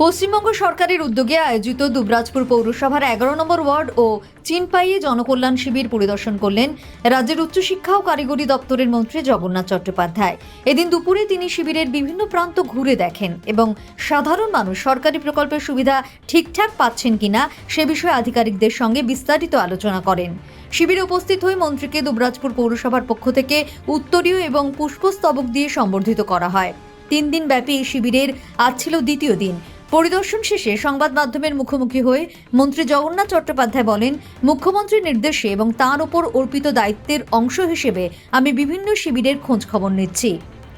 পশ্চিমবঙ্গ সরকারের উদ্যোগে আয়োজিত দুবরাজপুর পৌরসভার 11 নম্বর ওয়ার্ড ও চিনপাইয়ে জনকল্যাণ শিবির পরিদর্শন করলেন রাজ্যের উচ্চশিক্ষা ও কারিগরি দপ্তরের মন্ত্রী জগন্নাথ চট্টোপাধ্যায়। এদিন দুপুরে তিনি শিবিরের বিভিন্ন প্রান্ত ঘুরে দেখেন এবং সাধারণ মানুষ সরকারি প্রকল্পের সুবিধা ঠিকঠাক পাচ্ছেন কিনা সে বিষয়ে আধিকারিকদের সঙ্গে বিস্তারিত আলোচনা করেন। শিবিরে উপস্থিত হয়ে মন্ত্রীকে দুবরাজপুর পৌরসভার পক্ষ থেকে উত্তরীয় এবং পুষ্পস্তবক দিয়ে সম্বর্ধিত করা হয়। 3 দিন ব্যাপী এই শিবিরের আজ ছিল দ্বিতীয় দিন। পরিদর্শন শেষে সংবাদ মাধ্যমের মুখোমুখি হয়ে মন্ত্রী জগন্নাথ চট্টোপাধ্যায় বলেন, মুখ্যমন্ত্রীর নির্দেশে এবং তাঁর ওপর অর্পিত দায়িত্বের অংশ হিসেবে আমি বিভিন্ন শিবিরের খোঁজ খবর নিচ্ছি।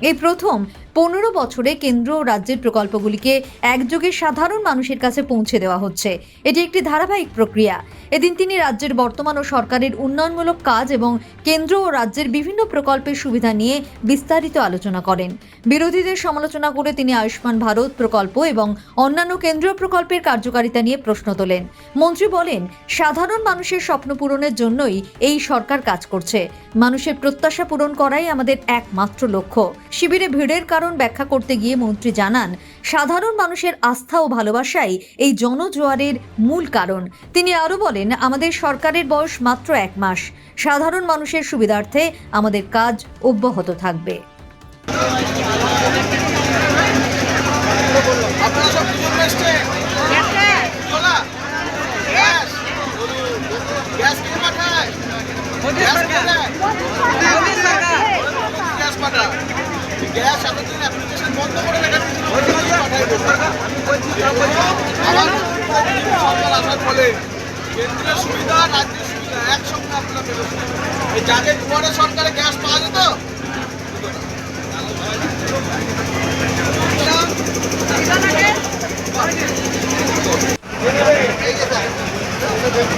এই প্রথম 15 বছরে কেন্দ্র ও রাজ্যের প্রকল্পগুলিকে একযোগে সাধারণ মানুষের কাছে পৌঁছে দেওয়া হচ্ছে। এটি একটি ধারাবাহিক প্রক্রিয়া। এদিন তিনি রাজ্যের বর্তমান ও সরকারের উন্নয়নমূলক কাজ এবং কেন্দ্র ও রাজ্যের বিভিন্ন প্রকল্পের সুবিধা নিয়ে বিস্তারিত আলোচনা করেন। বিরোধীদের সমালোচনা করে তিনি আয়ুষ্মান ভারত প্রকল্প এবং অন্যান্য কেন্দ্রীয় প্রকল্পের কার্যকারিতা নিয়ে প্রশ্ন তোলেন। মন্ত্রী বলেন, সাধারণ মানুষের স্বপ্ন পূরণের জন্যই এই সরকার কাজ করছে। মানুষের প্রত্যাশা পূরণ করাই আমাদের একমাত্র লক্ষ্য। শিবিরে ভিড়ের কারণ ব্যাখ্যা করতে গিয়ে মন্ত্রী জানান, সাধারণ মানুষের আস্থা ও ভালোবাসাই এই জনজোয়ারের মূল কারণ। তিনি আরও বলেন, আমাদের সরকারের বয়স মাত্র 1 মাস। সাধারণ মানুষের সুবিধার্থে আমাদের কাজ অব্যাহত থাকবে। গ্যাস এতদিন অ্যাপ্লিকেশন বন্ধ করে রেখেছে। সরকার আসার ফলে কেন্দ্রের সুবিধা রাজ্যের সুবিধা একসঙ্গে আপনারা পেয়েছেন। এই যাদের দুয়ারে সরকারে গ্যাস পাওয়া যেত,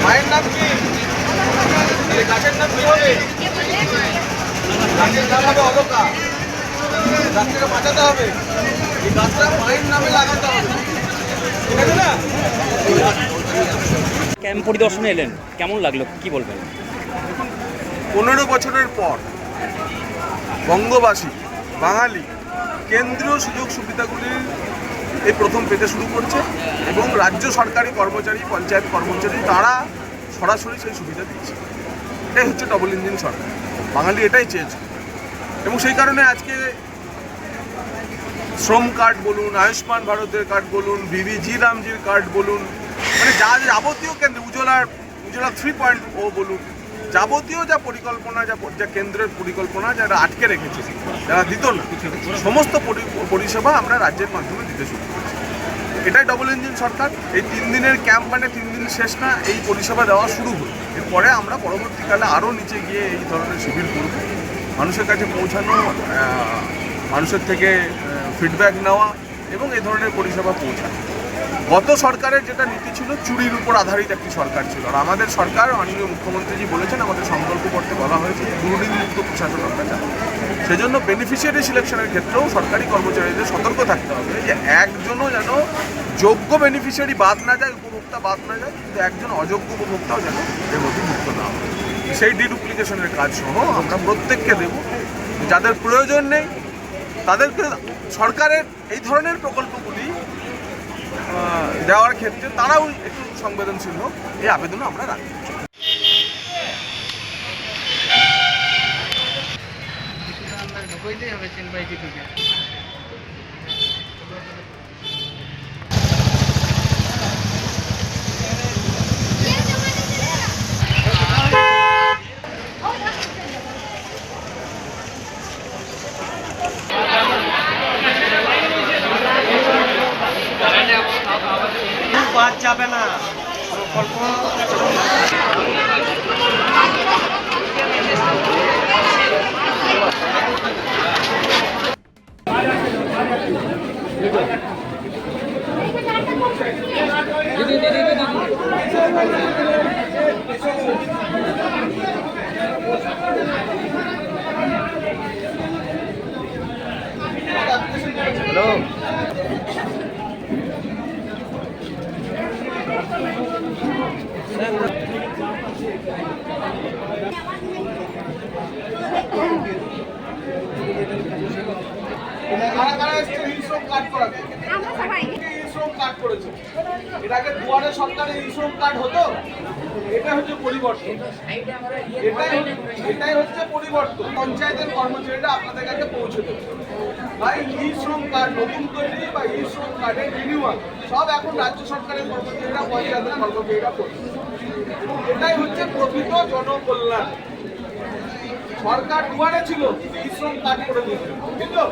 মায়ের নাম কি, গাছের নাম কি হবে? গাছের নাম হবে অলকা। গাছটাকে বাঁচাতে হবে, এই গাছটা মায়ের নামে লাগাতে হবে, ঠিক আছে না? ক্যাম্প পরিদর্শনে এলেন, কেমন লাগলো, কি বলবেন? 15 বছরের পর বঙ্গবাসী বাঙালি কেন্দ্রীয় সুযোগ সুবিধাগুলির এই প্রথম পেতে শুরু করছে এবং রাজ্য সরকারি কর্মচারী, পঞ্চায়েত কর্মচারী তারা সরাসরি সেই সুবিধা দিচ্ছে। এটাই হচ্ছে ডবল ইঞ্জিন সরকার। বাঙালি এটাই চেয়েছে এবং সেই কারণে আজকে শ্রম কার্ড বলুন, আয়ুষ্মান ভারতের কার্ড বলুন, বিবিজি রামজির কার্ড বলুন, মানে যা যাবতীয় কেন্দ্র, উজ্জ্বলা 3.0 বলুন, যাবতীয় যা পরিকল্পনা, যা কেন্দ্রের পরিকল্পনা যারা আটকে রেখেছে, যারা দিত না, সমস্ত পরিষেবা আমরা রাজ্যের মাধ্যমে দিতে শুরু করেছি। এটাই ডবল ইঞ্জিন সরকার। এই 3 দিনের ক্যাম্প মানে 3 দিন শেষ না, এই পরিষেবা দেওয়া শুরু হলো। এরপরে আমরা পরবর্তীকালে আরও নিচে গিয়ে এই ধরনের শিবির করব, মানুষের কাছে পৌঁছানো, মানুষের থেকে ফিডব্যাক নেওয়া এবং এই ধরনের পরিষেবা পৌঁছানো। গত সরকারের যেটা নীতি ছিল, চুরির উপর আধারিত একটি সরকার ছিল, আর আমাদের সরকার, মাননীয় মুখ্যমন্ত্রীজি বলেছেন, আমাদের সংকল্প করতে বলা হয়েছে দুর্নীতিমুক্ত প্রশাসন আমরা চাই। সেজন্য বেনিফিশিয়ারি সিলেকশনের ক্ষেত্রেও সরকারি কর্মচারীদের সতর্ক থাকতে হবে যে একজনও যেন যোগ্য বেনিফিশিয়ারি বাদ না যায়, উপভোক্তা বাদ না যায়, কিন্তু একজন অযোগ্য উপভোক্তাও যেন এর মধ্যে যুক্ত না হয়। সেই ডিডুপ্লিকেশনের কাজ সহ আমরা প্রত্যেককে দেব। যাদের প্রয়োজন নেই তাদেরকে সরকারের এই ধরনের প্রকল্পগুলি দেওয়ার ক্ষেত্রে তারাও একটু সংবেদনশীল হোক, এই আবেদনও আমরা রাখি। বাদ যাবে না প্রকল্প। হ্যালো, কারা কারা এসছে হিংস্র কাজ করাতে? আমরা সবাই হিংস্র কার্ড করেছে। এর আগে দুয়ারে সরকারের ই শ্রম কার্ড হতো। এটা হচ্ছে পরিবর্তন, এটাই হচ্ছে পরিবর্তন। পঞ্চায়েতের কর্মচারীরা আপনাদের কাছে পৌঁছে দেবে। ভাই ই শ্রম কার্ড নতুন তৈরি বা ই শ্রম কার্ডের রিনিউয়াল সব এখন রাজ্য সরকারের কর্মচারীরা, পঞ্চায়েতের কর্মচারীরা করছে। এটাই হচ্ছে প্রকৃত জনকল্যাণ। সরকার দুয়ারে ছিল, ই শ্রম কার্ড করে দিয়েছে, বুঝলো?